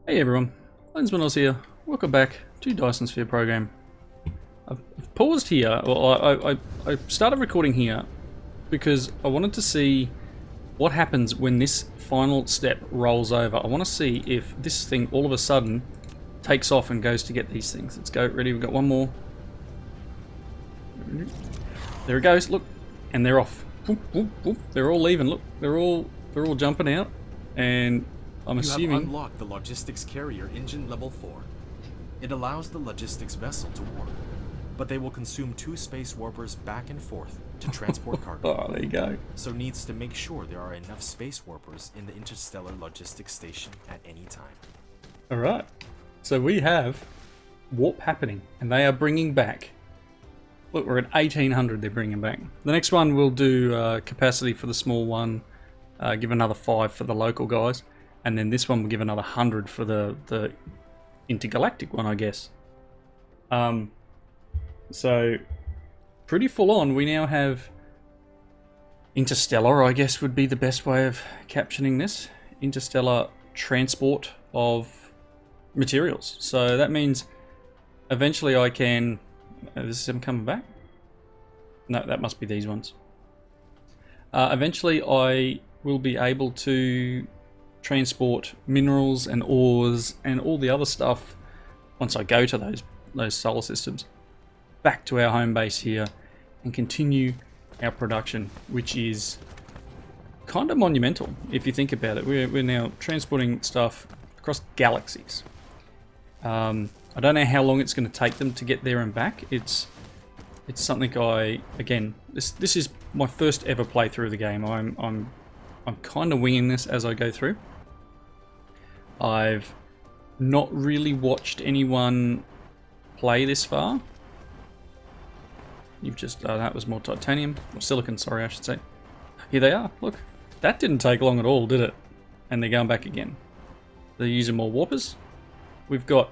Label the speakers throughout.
Speaker 1: Hey everyone, Lensmanos here. Welcome back to Dyson Sphere Program. I've paused here, well, I started recording here because I wanted to see what happens when this final step rolls over. I want to see if this thing all of a sudden takes off and goes to get these things. Let's go, ready, we've got one more. There it goes, look, and they're off. Whoop, whoop, whoop. They're all leaving, look, they're all jumping out, and I'm assuming...
Speaker 2: You have unlocked the logistics carrier engine level 4. It allows the logistics vessel to warp, but they will consume 2 space warpers back and forth to transport cargo.
Speaker 1: Oh, there you go.
Speaker 2: So needs to make sure there are enough space warpers in the Interstellar logistics station at any time.
Speaker 1: Alright, so we have warp happening, and they are bringing back... Look, we're at 1800 they're bringing back. The next one we'll do capacity for the small one, give another 5 for the local guys. And then this one will give another 100 for the intergalactic one, I guess. So, pretty full on. We now have Interstellar, I guess would be the best way of captioning this. Interstellar transport of materials. So that means eventually I can... is this them coming back? No, that must be these ones. Eventually I will be able to transport minerals and ores and all the other stuff once I go to those solar systems back to our home base here and continue our production, which is kind of monumental if you think about it. We're now transporting stuff across galaxies. I don't know how long it's going to take them to get there and back. It's something again, this is my first ever playthrough of the game. I'm kind of winging this as I go through. I've not really watched anyone play this far. You've just... that was more titanium. Or silicon, sorry, I should say. Here they are. Look. That didn't take long at all, did it? And they're going back again. They're using more warpers. We've got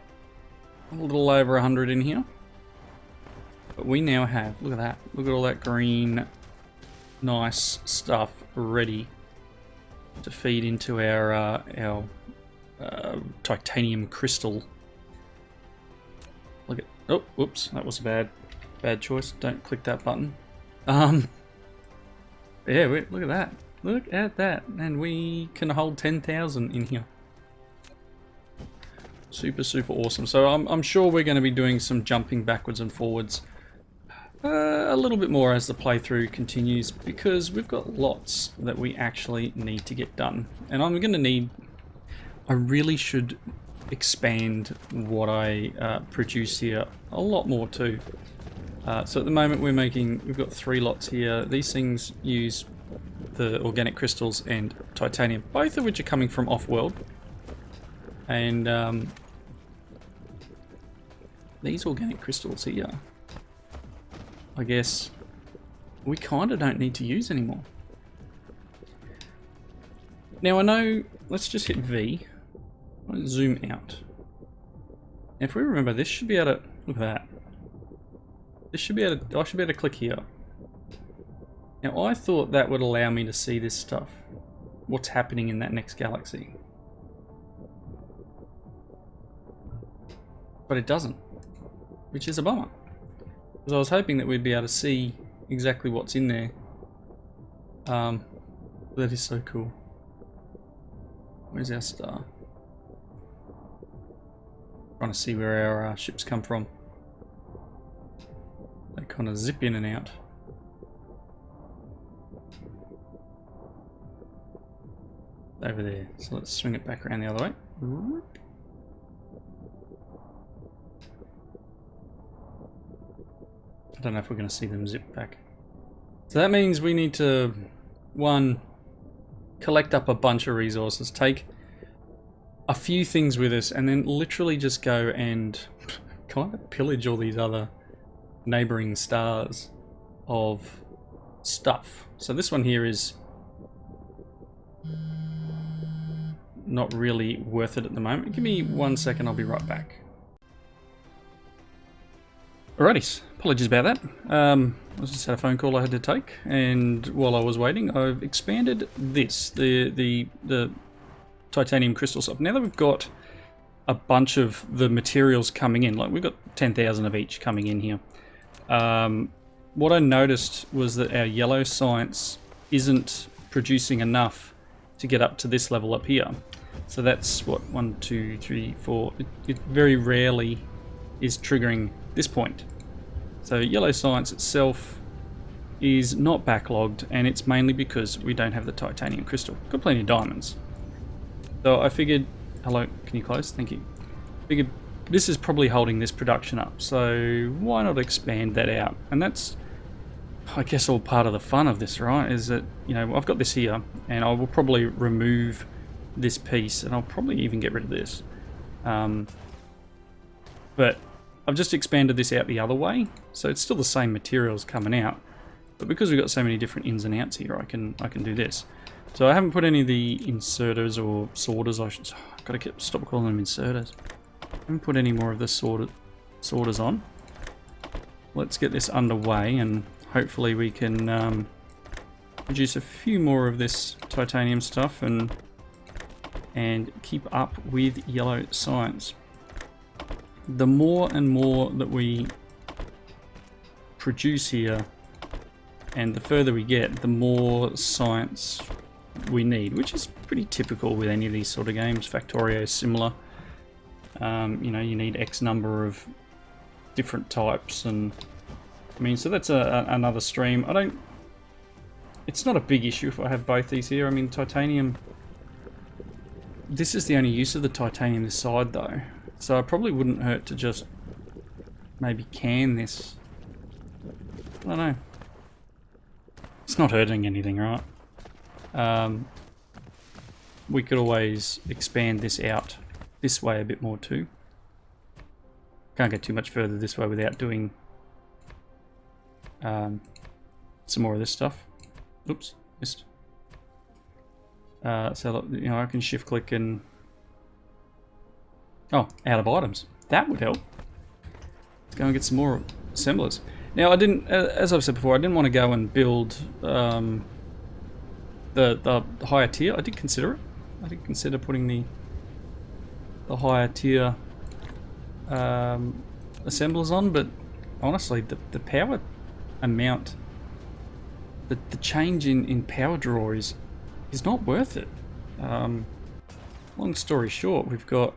Speaker 1: a little over 100 in here. But we now have... Look at that. Look at all that green, nice stuff ready to feed into our titanium crystal. Look at... Oh, whoops. That was a bad choice. Don't click that button. Yeah, wait, look at that. Look at that. And we can hold 10,000 in here. Super, super awesome. So I'm sure we're going to be doing some jumping backwards and forwards a little bit more as the playthrough continues, because we've got lots that we actually need to get done. And I'm going to need... I really should expand what I produce here a lot more too. So at the moment we've got 3 lots here. These things use the organic crystals and titanium, both of which are coming from off-world. And these organic crystals here, I guess we kind of don't need to use anymore. Now I know, let's just hit V. Let's zoom out. If we remember, this should be able to... Look at that. This should be able to... I should be able to click here. Now I thought that would allow me to see this stuff. What's happening in that next galaxy. But it doesn't. Which is a bummer. Because I was hoping that we'd be able to see exactly what's in there. That is so cool. Where's our star? Trying to see where our ships come from. They kind of zip in and out. Over there. So let's swing it back around the other way. I don't know if we're going to see them zip back. So that means we need to, one, collect up a bunch of resources, take a few things with us, and then literally just go and kind of pillage all these other neighboring stars of stuff. So this one here is not really worth it at the moment. Give me 1 second, I'll be right back. Alrighty, apologies about that. I just had a phone call I had to take, and while I was waiting, I've expanded this, the titanium crystal stuff. Now that we've got a bunch of the materials coming in. Like we've got 10,000 of each coming in here. What I noticed was that our yellow science isn't producing enough to get up to this level up here. So that's what, 1, 2, 3, 4. It very rarely is triggering this point. So yellow science itself is not backlogged, and it's mainly because we don't have the titanium crystal. Got plenty of diamonds. So I figured, hello, can you close? Thank you. Figured this is probably holding this production up, so why not expand that out? And that's, I guess, all part of the fun of this, right? Is that, you know, I've got this here, and I will probably remove this piece, and I'll probably even get rid of this. But I've just expanded this out the other way, so it's still the same materials coming out. But because we've got so many different ins and outs here, I can do this. So I haven't put any of the inserters or sorters. I've got to stop calling them inserters. I haven't put any more of the sorters on. Let's get this underway, and hopefully we can produce a few more of this titanium stuff and keep up with yellow science. The more and more that we produce here, and the further we get, the more science we need, which is pretty typical with any of these sort of games. Factorio is similar. You know, you need X number of different types, and I mean, so that's another stream. It's not a big issue if I have both these here. I mean, titanium, this is the only use of the titanium this side though, so it probably wouldn't hurt to just maybe can this. I don't know. It's not hurting anything, right? We could always expand this out this way a bit more too. Can't get too much further this way without doing some more of this stuff. Oops, missed. So, you know, I can shift click and... Oh, out of items. That would help. Let's go and get some more assemblers. Now, I didn't, as I've said before, I didn't want to go and build the higher tier. I did consider it. I did consider putting the higher tier assemblers on, but honestly, the power amount, the change in power draw is not worth it. Long story short, we've got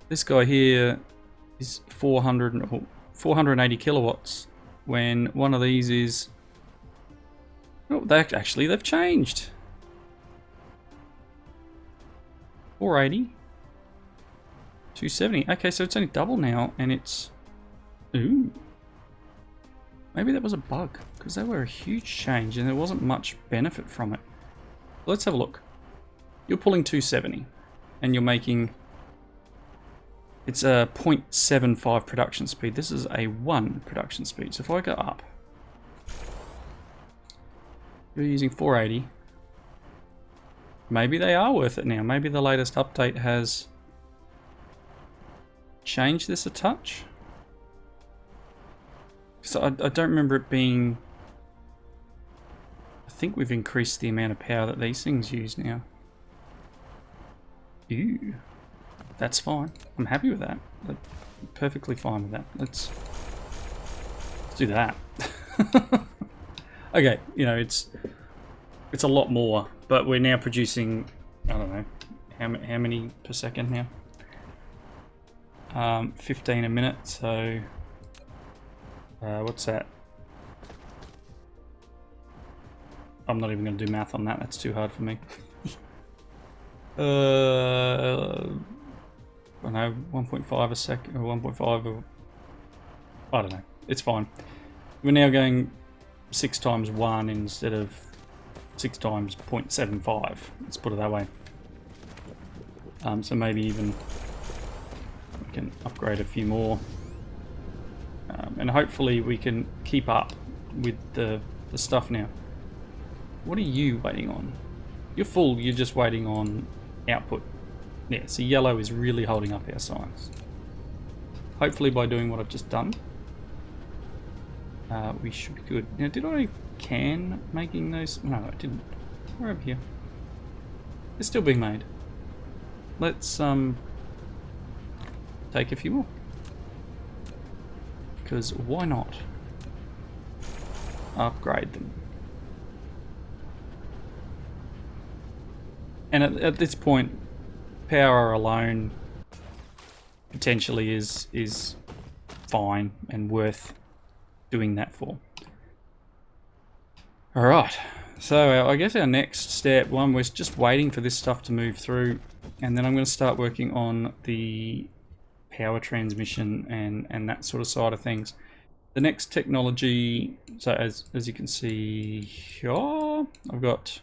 Speaker 1: this guy here is 480 kilowatts, when one of these is, oh, they've changed. 480, 270. Okay, so it's only double now, and it's, ooh, maybe that was a bug, because they were a huge change and there wasn't much benefit from it. Let's have a look. You're pulling 270 and you're making, it's a 0.75 production speed. This is a 1 production speed. So if I go up, you're using 480. Maybe they are worth it now. Maybe the latest update has changed this a touch. So I don't remember it being... I think we've increased the amount of power that these things use now. Ew. That's fine. I'm happy with that. I'm perfectly fine with that. Let's do that. Okay, you know, it's a lot more, but we're now producing, I don't know, how many per second now? 15 a minute, so what's that? I'm not even going to do math on that, that's too hard for me. I don't know, 1.5 a second, or 1.5, or I don't know, it's fine. We're now going 6 times 1 instead of 6 times 0.75, let's put it that way. So maybe even we can upgrade a few more. And hopefully we can keep up with the stuff now. What are you waiting on? You're full, you're just waiting on output. Yeah, so yellow is really holding up our science. Hopefully by doing what I've just done, we should be good. Now, did I can making those? No, I didn't. We're over here. They're still being made. let's take a few more. Because why not? Upgrade them. And at this point, power alone potentially is fine and worth doing that for. Alright, so I guess our next step, one, we're just waiting for this stuff to move through, and then I'm going to start working on the power transmission and that sort of side of things. The next technology, so as you can see here, I've got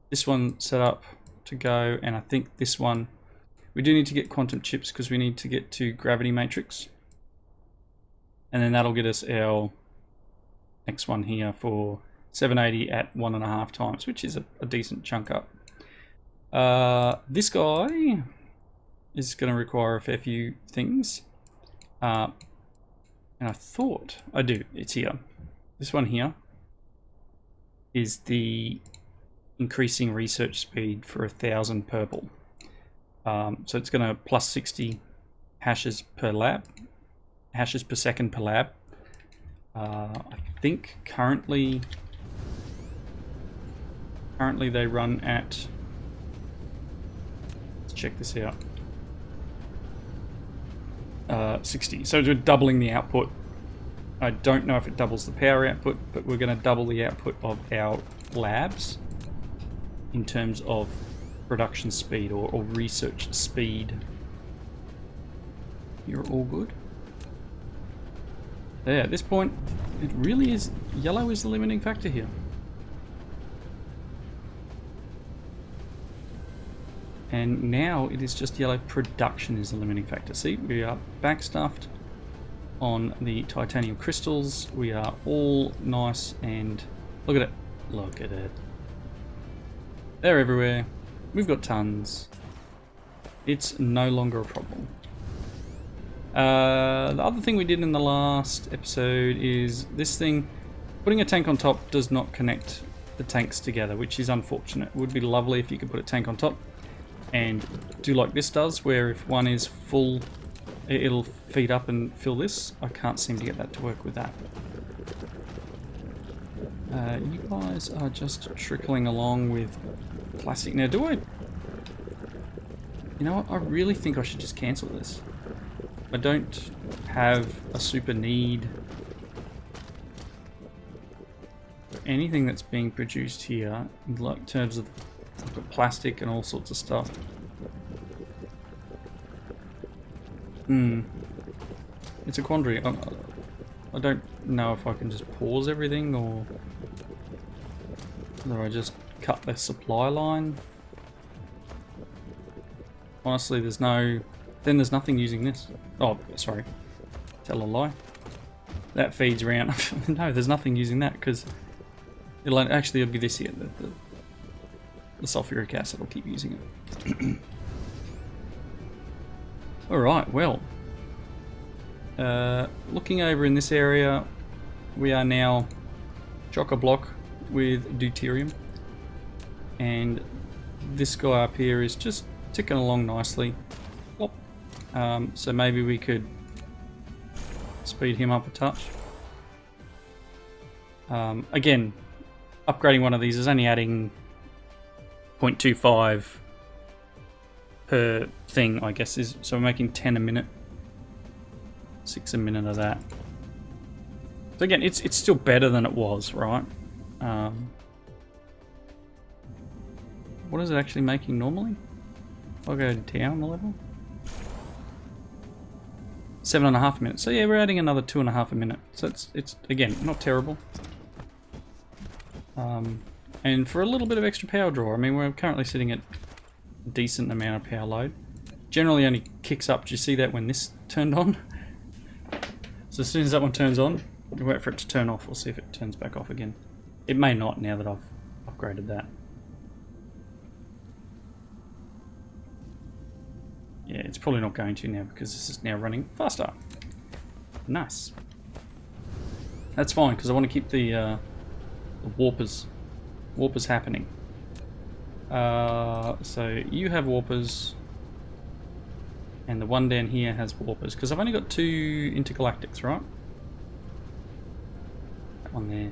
Speaker 1: this one set up to go, and I think this one, we do need to get quantum chips because we need to get to gravity matrix. And then that'll get us our next one here for 780 at 1.5 times, which is a decent chunk up. This guy is going to require a fair few things. And I thought I do. It's here. This one here is the increasing research speed for 1,000 purple. So it's going to plus 60 hashes per lab, hashes per second per lab. I think currently they run at, let's check this out, 60. So we're doubling the output. I don't know if it doubles the power output, but we're going to double the output of our labs in terms of production speed or research speed. You're all good. Yeah, at this point, it really is, yellow is the limiting factor here. And now it is just yellow production is the limiting factor. See, we are backstuffed on the titanium crystals. We are all nice and look at it. Look at it. They're everywhere. We've got tons. It's no longer a problem. The other thing we did in the last episode is this thing, putting a tank on top does not connect the tanks together, which is unfortunate. It would be lovely if you could put a tank on top and do like this does, where if one is full, it'll feed up and fill this. I can't seem to get that to work with that. You guys are just trickling along with plastic. Now, do I... You know what? I really think I should just cancel this. I don't have a super need for anything that's being produced here in terms of plastic and all sorts of stuff. It's a quandary. I don't know if I can just pause everything or whether I just cut the supply line. Honestly, there's nothing using this. Oh, sorry. Tell a lie. That feeds around. No, there's nothing using that because it'll be this here. The sulfuric acid will keep using it. Alright, well. Looking over in this area, we are now chock-a-block with deuterium. And this guy up here is just ticking along nicely. So maybe we could speed him up a touch. Again, upgrading one of these is only adding 0.25 per thing, I guess. So we're making 10 a minute. 6 a minute of that. So again, it's still better than it was, right? What is it actually making normally? I'll go down the level. 7.5 minutes. So yeah, we're adding another 2.5 a minute. So it's again not terrible. And for a little bit of extra power draw, I mean, we're currently sitting at a decent amount of power load. Generally only kicks up. Do you see that when this turned on? So as soon as that one turns on, we wait for it to turn off. We'll see if it turns back off again. It may not now that I've upgraded that. Yeah, it's probably not going to now because this is now running faster. Nice. That's fine because I want to keep the warpers happening. So you have warpers, and the one down here has warpers, because I've only got 2 intergalactics, right? That one there.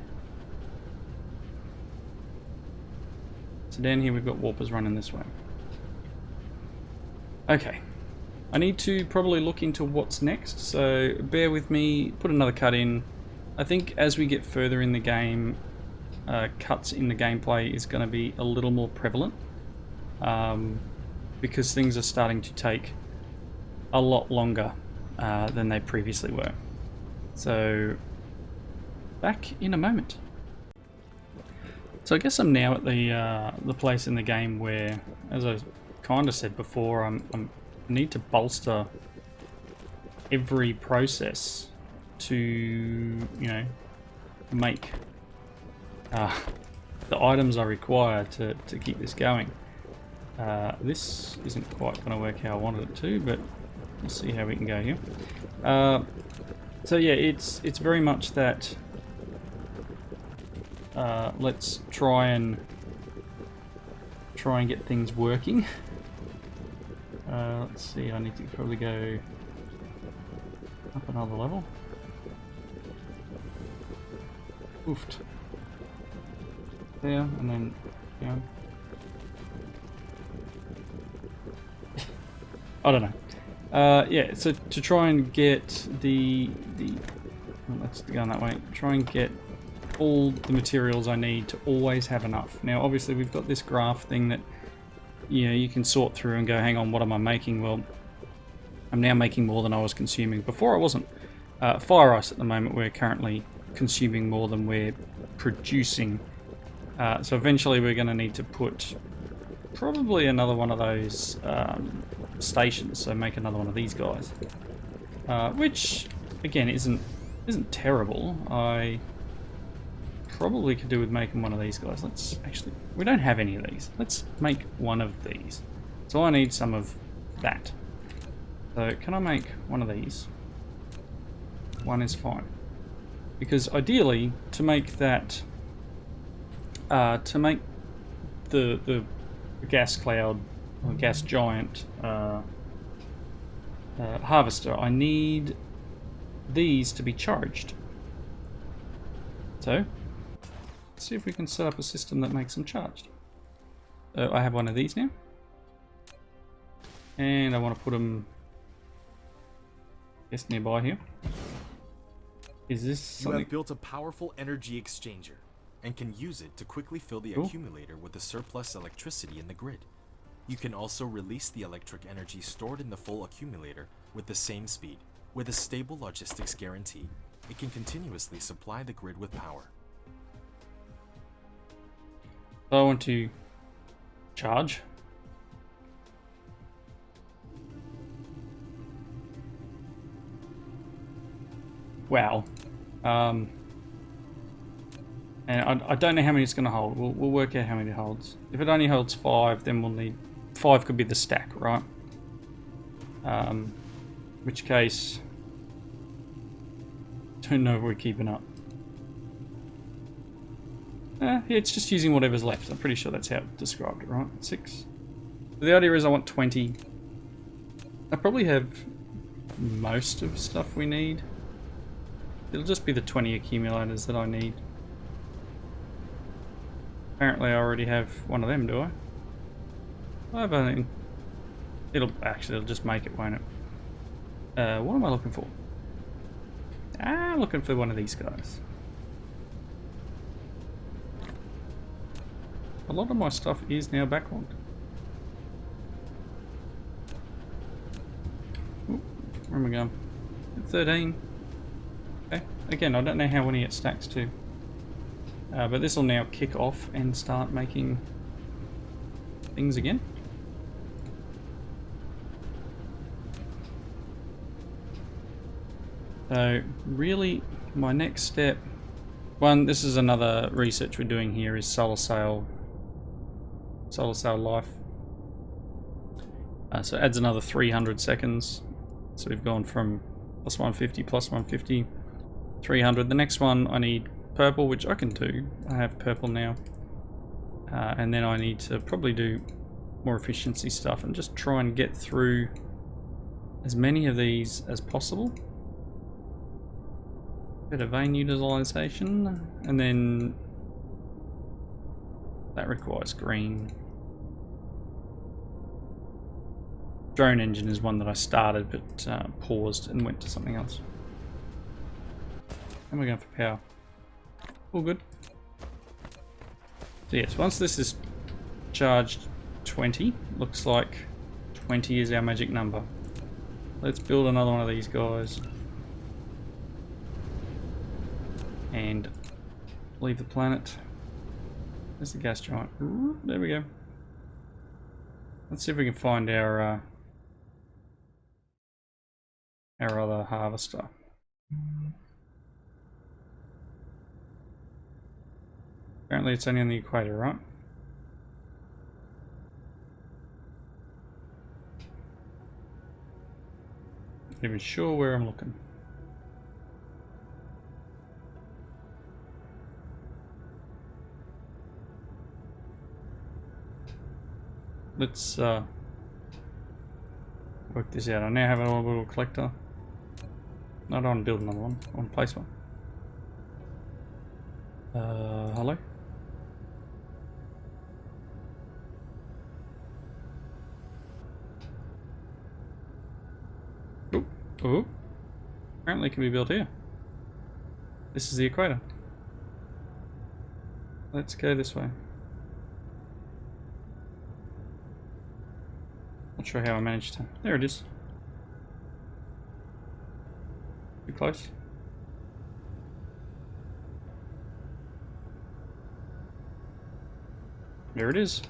Speaker 1: So down here we've got warpers running this way. Okay. I need to probably look into what's next, so bear with me, put another cut in. I think as we get further in the game, cuts in the gameplay is going to be a little more prevalent, because things are starting to take a lot longer than they previously were. So, back in a moment. So I guess I'm now at the place in the game where, as I kind of said before, I need to bolster every process to, you know, make the items I require to keep this going. This isn't quite going to work how I wanted it to, but we'll see how we can go here. So yeah, it's very much that. Let's try and get things working. Let's see, I need to probably go up another level. Oofed. There, and then down. I don't know. Yeah, so to try and get let's go that way. Try and get all the materials I need to always have enough. Now, obviously, we've got this graph thing that, you know, you can sort through and go, hang on, what am I making? Well, I'm now making more than I was consuming. Before I wasn't. Fire ice at the moment, we're currently consuming more than we're producing. So eventually we're going to need to put probably another one of those stations, so make another one of these guys. Which, again, isn't terrible. I probably could do with making one of these guys. Let's actually, we don't have any of these. Let's make one of these. So I need some of that. So can I make one of these? One is fine. Because ideally, to make that, to make the gas cloud or gas giant harvester, I need these to be charged. So let's see if we can set up a system that makes them charged. I have one of these now, and I want to put them, I guess, nearby here. Is this something?
Speaker 2: You have built a powerful energy exchanger and can use it to quickly fill the accumulator with the surplus electricity in the grid. You can also release the electric energy stored in the full accumulator with the same speed. With a stable logistics guarantee, it can supply the grid with power.
Speaker 1: I want to charge. Wow. And I don't know how many it's going to hold. We'll work out how many it holds. If it only holds 5, then we'll need 5 could be the stack, right? Which case, don't know if we're keeping up. Yeah, it's just using whatever's left. I'm pretty sure that's how it described it, right? 6. The idea is I want 20. I probably have most of stuff we need. It'll just be the 20 accumulators that I need. Apparently I already have one of them, do I? I have anything. It'll just make it, won't it? What am I looking for? I'm looking for one of these guys. A lot of my stuff is now backlogged. Ooh, where am I going? 13. Okay. Again, I don't know how many it stacks to. But this will now kick off and start making things again. So really, my next step, this is another research we're doing here, is solar sail life. So it adds another 300 seconds. So we've gone from plus 150, plus 150, 300. The next one I need purple, which I can do. I have purple now. And then I need to probably do more efficiency stuff and just try and get through as many of these as possible. Bit of vein utilization, and then that requires green. Drone engine is one that I started but paused and went to something else. And we're going for power. All good. So yes, once this is charged 20, looks like 20 is our magic number. Let's build another one of these guys. And leave the planet. There's the gas giant. Ooh, there we go. Let's see if we can find our other harvester. Apparently it's only on the equator, right? Not even sure where I'm looking. Let's work this out. I now have an orbital collector. I don't want to build another one. I want to place one. Hello? Oh, apparently it can be built here. This is the equator. Let's go this way. Not sure how I managed to. There it is. Too close. There it is.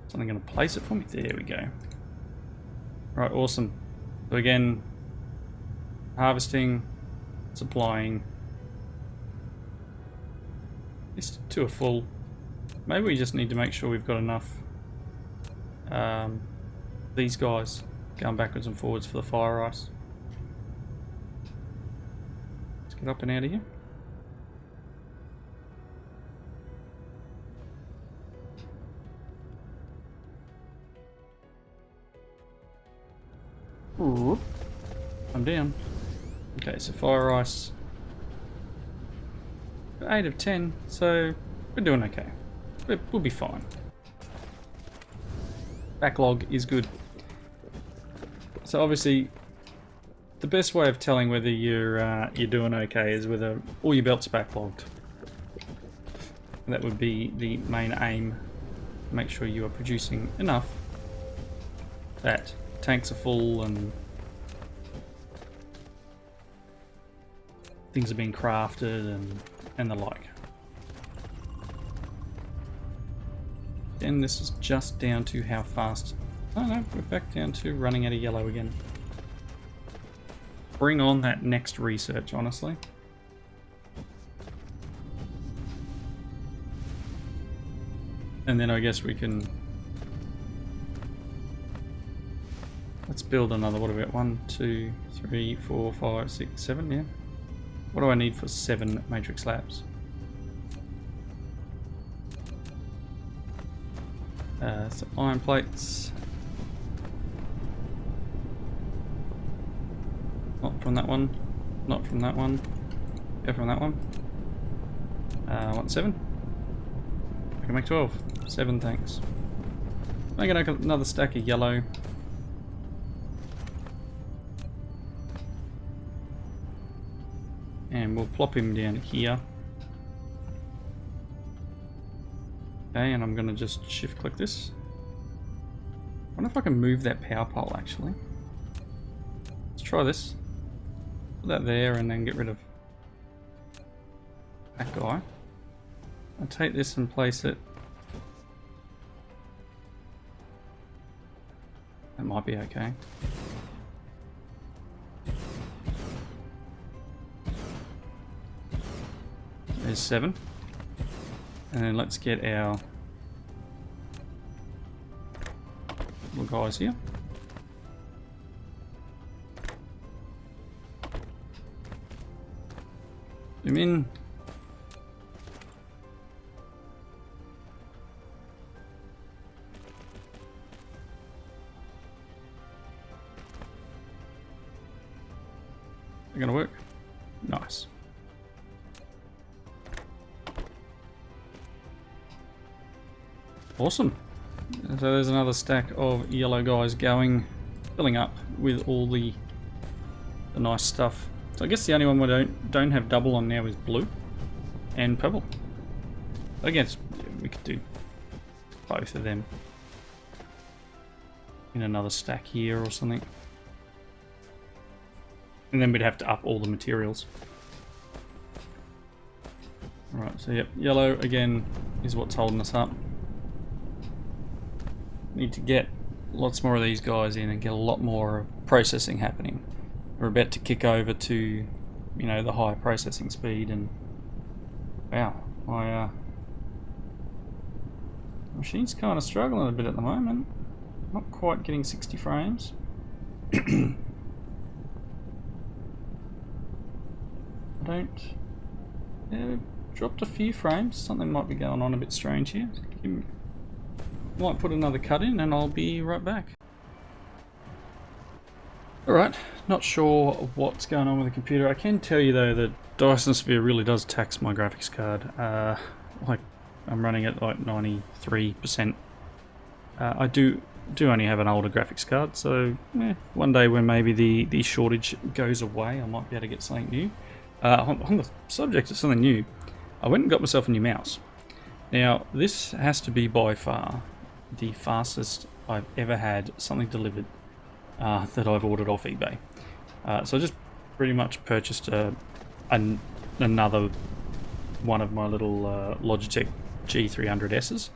Speaker 1: Something going to place it for me? There we go. Right, awesome. So again, harvesting, supplying. These two are full. Maybe we just need to make sure we've got enough. These guys going backwards and forwards for the fire ice. Let's get up and out of here. Ooh, I'm down. Okay, so fire ice. 8 of 10, so we're doing okay. We'll be fine. Backlog is good. So obviously, the best way of telling whether you're doing okay is whether all your belts are backlogged. That would be the main aim. Make sure you are producing enough that tanks are full and things are being crafted and the like. Then this is just down to how fast. Oh no, we're back down to running out of yellow again. Bring on that next research, honestly. And then I guess we can... Let's build another. What about 1, 2, 3, 4, 5, 6, 7? Yeah. What do I need for 7 matrix labs? So iron plates. Not from that one. Not from that one. Go from that one. I want 7. I can make 12. 7, thanks. I'm gonna make another stack of yellow. And we'll plop him down here. Okay, and I'm going to just shift click this. I wonder if I can move that power pole actually. Let's try this. Put that there and then get rid of that guy. I'll take this and place it. That might be okay. There's 7. And then let's get our little guys here. Zoom in. They're gonna work. Nice. Awesome. So there's another stack of yellow guys going, filling up with all the nice stuff. So I guess the only one we don't have double on now is blue and purple. I guess we could do both of them in another stack here or something. And then we'd have to up all the materials. Alright, so yep, yellow again is what's holding us up. Need to get lots more of these guys in and get a lot more processing happening. We're about to kick over to, you know, the higher processing speed, and wow, my machine's kind of struggling a bit at the moment. Not quite getting 60 frames. Yeah, dropped a few frames. Something might be going on a bit strange here. Might put another cut in and I'll be right back. Alright, not sure what's going on with the computer. I can tell you though that Dyson Sphere really does tax my graphics card. Like I'm running at like 93%. I do only have an older graphics card, so one day when maybe the shortage goes away, I might be able to get something new. On the subject of something new, I went and got myself a new mouse. Now, this has to be by far the fastest I've ever had something delivered that I've ordered off eBay. So I just pretty much purchased another one of my little Logitech G300Ss.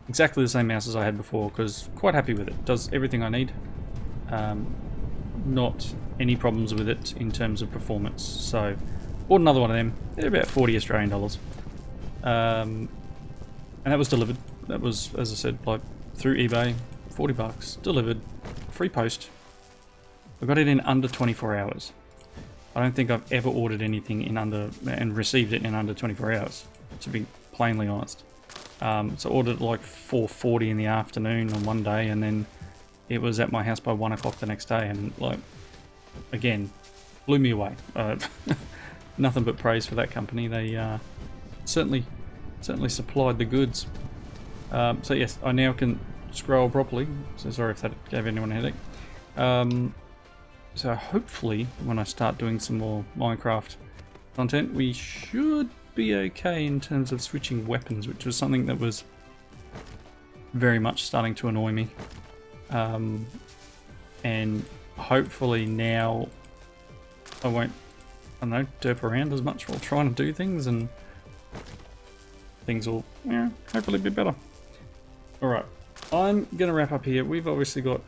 Speaker 1: Exactly the same mouse as I had before, because quite happy with it. Does everything I need. Not any problems with it in terms of performance. So bought another one of them. They're about 40 Australian dollars. And that was delivered. That was, as I said, like through eBay, 40 bucks, delivered, free post. I got it in under 24 hours. I don't think I've ever ordered anything in under, and received it in under 24 hours, to be plainly honest. So I ordered it like 4:40 in the afternoon on one day, and then it was at my house by 1 o'clock the next day, and like, again, blew me away. Nothing but praise for that company. They certainly supplied the goods. So yes, I now can scroll properly. So sorry if that gave anyone a headache. So hopefully when I start doing some more Minecraft content, we should be okay in terms of switching weapons, which was something that was very much starting to annoy me. And hopefully now I won't, I don't know, derp around as much while trying to do things, and things will, hopefully be better. Alright, I'm going to wrap up here. We've obviously got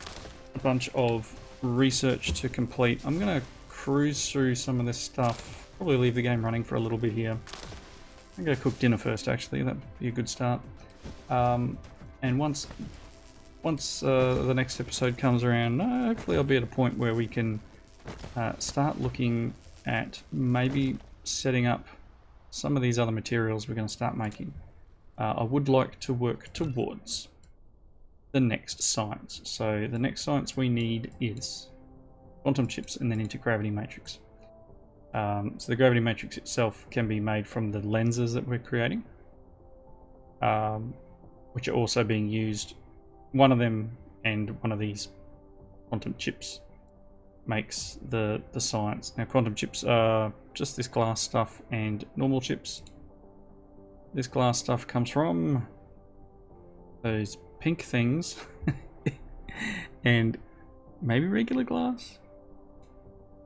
Speaker 1: a bunch of research to complete. I'm going to cruise through some of this stuff, probably leave the game running for a little bit here. I'm going to cook dinner first, actually. That'd be a good start. And once the next episode comes around, hopefully I'll be at a point where we can start looking at maybe setting up some of these other materials we're going to start making. I would like to work towards the next science. So the next science we need is quantum chips and then intergravity matrix. So the gravity matrix itself can be made from the lenses that we're creating, which are also being used. One of them and one of these quantum chips makes the science. Now quantum chips are just this glass stuff, and normal chips, this glass stuff comes from those pink things and maybe regular glass.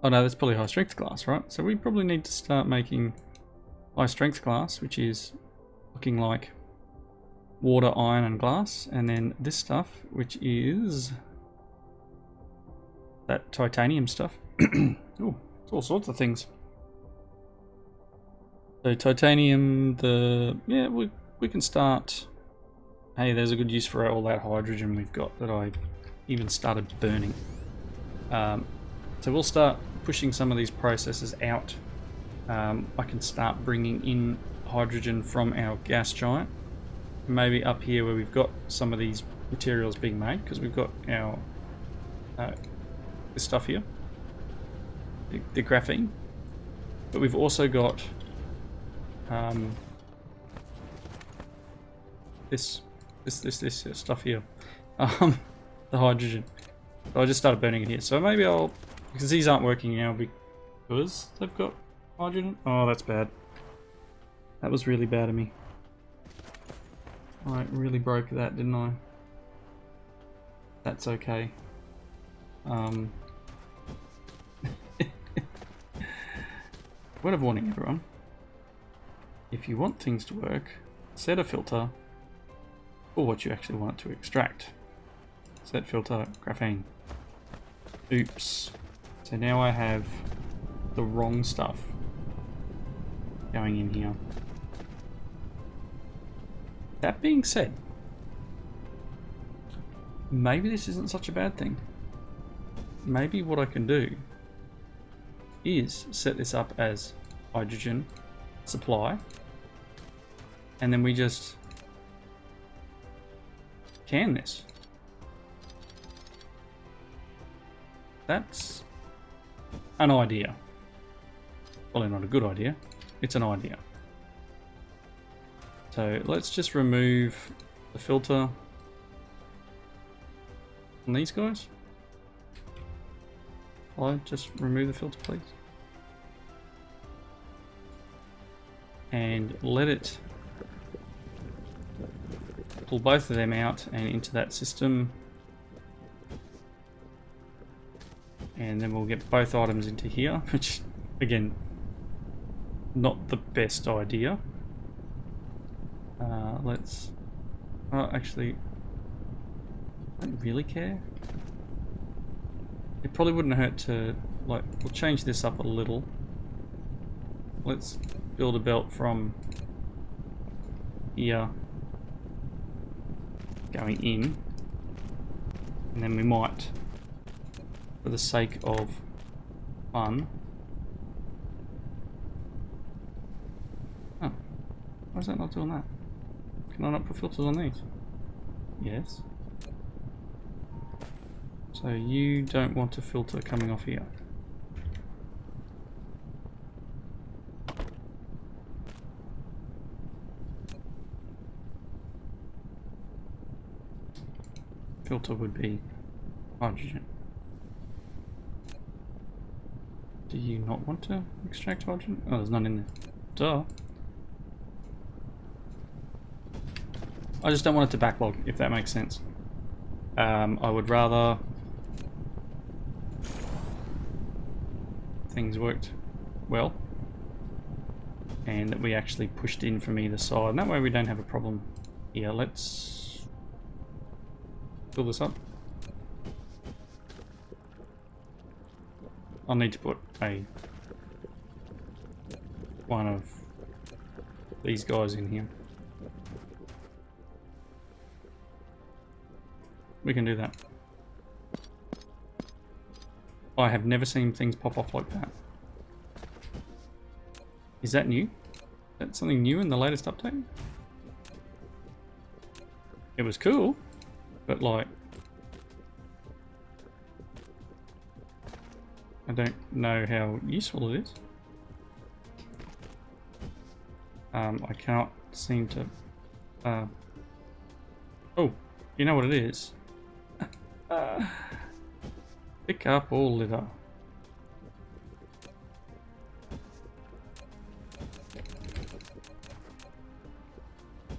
Speaker 1: Oh no, that's probably high strength glass, right? So we probably need to start making high strength glass, which is looking like water, iron and glass, and then this stuff, which is that titanium stuff. Oh, it's all sorts of things. So titanium, we can start. Hey, there's a good use for all that hydrogen we've got that I even started burning. So we'll start pushing some of these processes out I can start bringing in hydrogen from our gas giant. Maybe up here where we've got some of these materials being made, because we've got our this stuff here, the graphene, but we've also got this stuff here, the hydrogen. So I just started burning it here. So maybe I'll, because these aren't working now because they've got hydrogen. Oh, that's bad. That was really bad of me. I really broke that, didn't I? That's okay. Word of warning, everyone. If you want things to work, set a filter for what you actually want it to extract. Set filter graphene. Oops. So now I have the wrong stuff going in here. That being said, maybe this isn't such a bad thing. Maybe what I can do is set this up as hydrogen supply, and then we just can this. That's an idea. Well, not a good idea. It's an idea. So let's just remove the filter on these guys. Hello, just remove the filter, please. And let it pull both of them out and into that system. And then we'll get both items into here, which, again, not the best idea. Let's... Oh, actually, I don't really care. It probably wouldn't hurt to, like, we'll change this up a little. Let's build a belt from here going in, and then we might, for the sake of fun... Oh, why is that not doing that? Can I not put filters on these? Yes. So you don't want a filter coming off here. Filter would be hydrogen. Do you not want to extract hydrogen? Oh, there's none in there. Duh. I just don't want it to backlog, if that makes sense. I would rather things worked well and that we actually pushed in from either side, and that way we don't have a problem here. Let's fill this up. I'll need to put one of these guys in here. We can do that. I have never seen things pop off like that. Is that new? Is that something new in the latest update? It was cool, but like... I don't know how useful it is. I cannot seem to... Oh, you know what it is? Pick up all litter.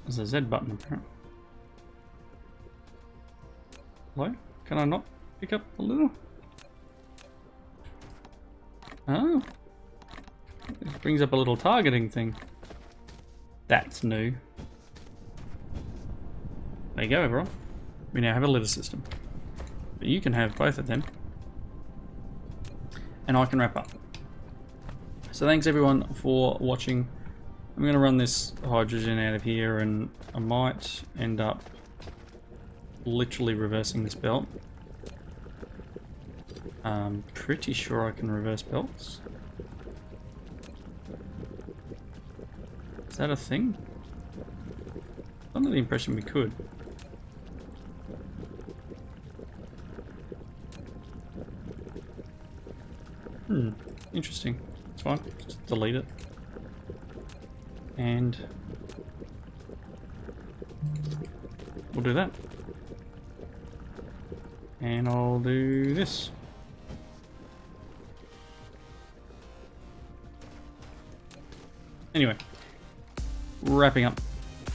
Speaker 1: There's a Z button apparently. Hello? Can I not pick up the litter? Oh. It brings up a little targeting thing. That's new. There you go, everyone. We now have a litter system. But you can have both of them. And I can wrap up. So thanks everyone for watching. I'm going to run this hydrogen out of here, and I might end up literally reversing this belt. I'm pretty sure I can reverse belts. Is that a thing? Under the impression we could. Interesting. It's fine. Just delete it. And we'll do that. And I'll do this. Anyway, wrapping up.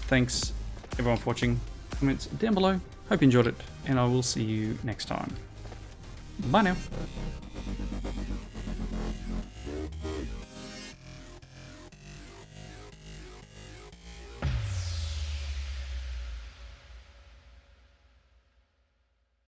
Speaker 1: Thanks everyone for watching. Comments down below. Hope you enjoyed it, and I will see you next time. Bye now.